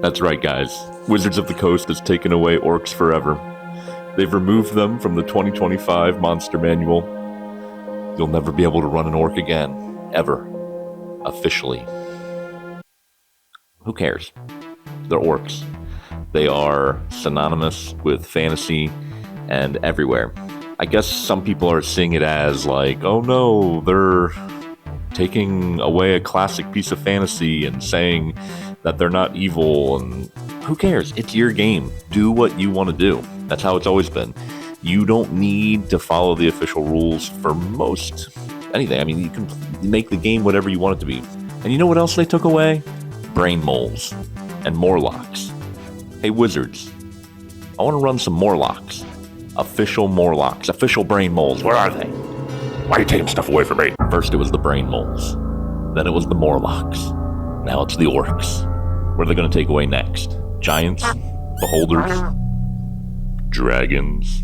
That's right, guys. Wizards of the Coast has taken away orcs forever. They've removed them from the 2025 Monster Manual. You'll never be able to run an orc again. Ever. Officially. Who cares? They're orcs. They are synonymous with fantasy and everywhere. I guess some people are seeing it as like, oh no, they're taking away a classic piece of fantasy and saying that they're not evil, and who cares? It's your game. Do what you want to do. That's how it's always been. You don't need to follow the official rules for most anything. I mean, you can make the game whatever you want it to be. And you know what else they took away? Brain moles and Morlocks. Hey, Wizards, I want to run some Morlocks. Official Morlocks. Official brain moles. Where are they? Why are you taking stuff away from me? First it was the brain moles. Then it was the Morlocks. Now it's the orcs. What are they going to take away next? Giants? Beholders? Dragons?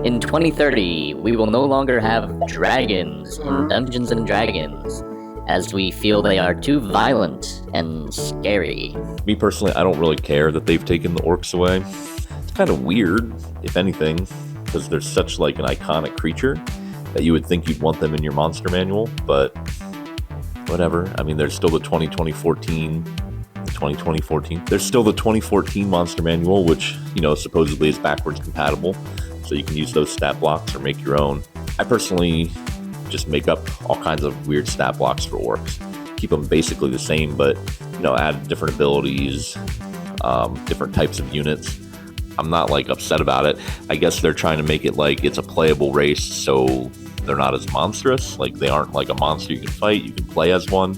In 2030, we will no longer have dragons in Dungeons & Dragons, as we feel they are too violent and scary. Me personally, I don't really care that they've taken the orcs away. It's kind of weird, if anything, because they're such like an iconic creature that you would think you'd want them in your monster manual, but whatever. I mean, there's still the 2014. There's still the 2014 monster manual, which, you know, supposedly is backwards compatible, so you can use those stat blocks or make your own. I personally just make up all kinds of weird stat blocks for orcs. Keep them basically the same, but, you know, add different abilities, different types of units. I'm not like upset about it. I guess they're trying to make it like it's a playable race, so they're not as monstrous. Like, they aren't like a monster you can fight. You can play as one.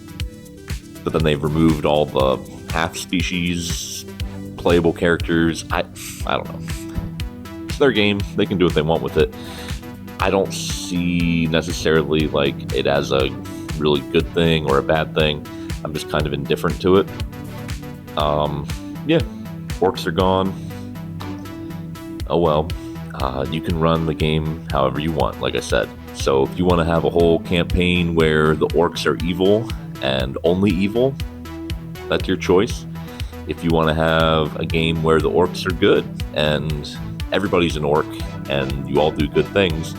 But then they've removed all the half-species playable characters. I don't know. It's their game. They can do what they want with it. I don't see necessarily like it as a really good thing or a bad thing. I'm just kind of indifferent to it. Yeah, orcs are gone. Oh well. You can run the game however you want, like I said. So if you want to have a whole campaign where the orcs are evil and only evil, that's your choice. If you want to have a game where the orcs are good and everybody's an orc and you all do good things,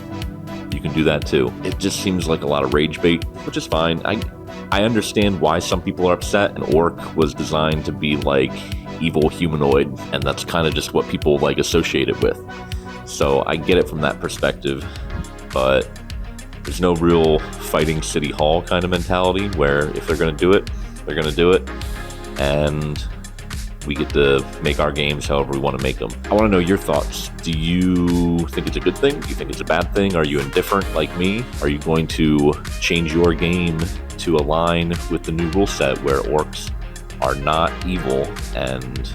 you can do that too. It just seems like a lot of rage bait, which is fine. I understand why some people are upset. An orc was designed to be like evil humanoid, and that's kind of just what people like associate it with. So I get it from that perspective, but there's no real fighting City Hall kind of mentality where if they're going to do it, they're going to do it, and we get to make our games however we want to make them. I want to know your thoughts. Do you think it's a good thing? Do you think it's a bad thing? Are you indifferent like me? Are you going to change your game to align with the new rule set where orcs are not evil, and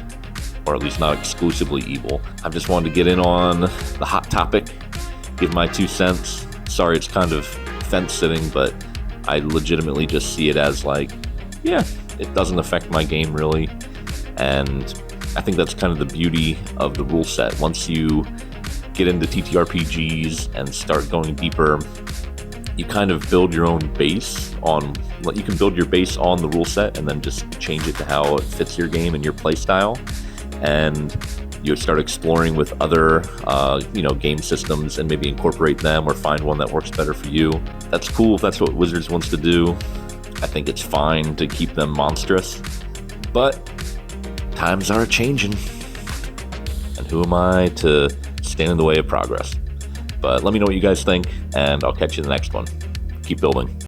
or at least not exclusively evil? I just wanted to get in on the hot topic, give my 2 cents. Sorry, it's kind of fence sitting, but I legitimately just see it as like, yeah, it doesn't affect my game really. And I think that's kind of the beauty of the rule set. Once you get into TTRPGs and start going deeper, you kind of build your own base on, you can build your base on the rule set and then just change it to how it fits your game and your play style. And you start exploring with other, game systems and maybe incorporate them or find one that works better for you. That's cool if that's what Wizards wants to do. I think it's fine to keep them monstrous, but times are changing. And who am I to stand in the way of progress? But let me know what you guys think, and I'll catch you in the next one. Keep building.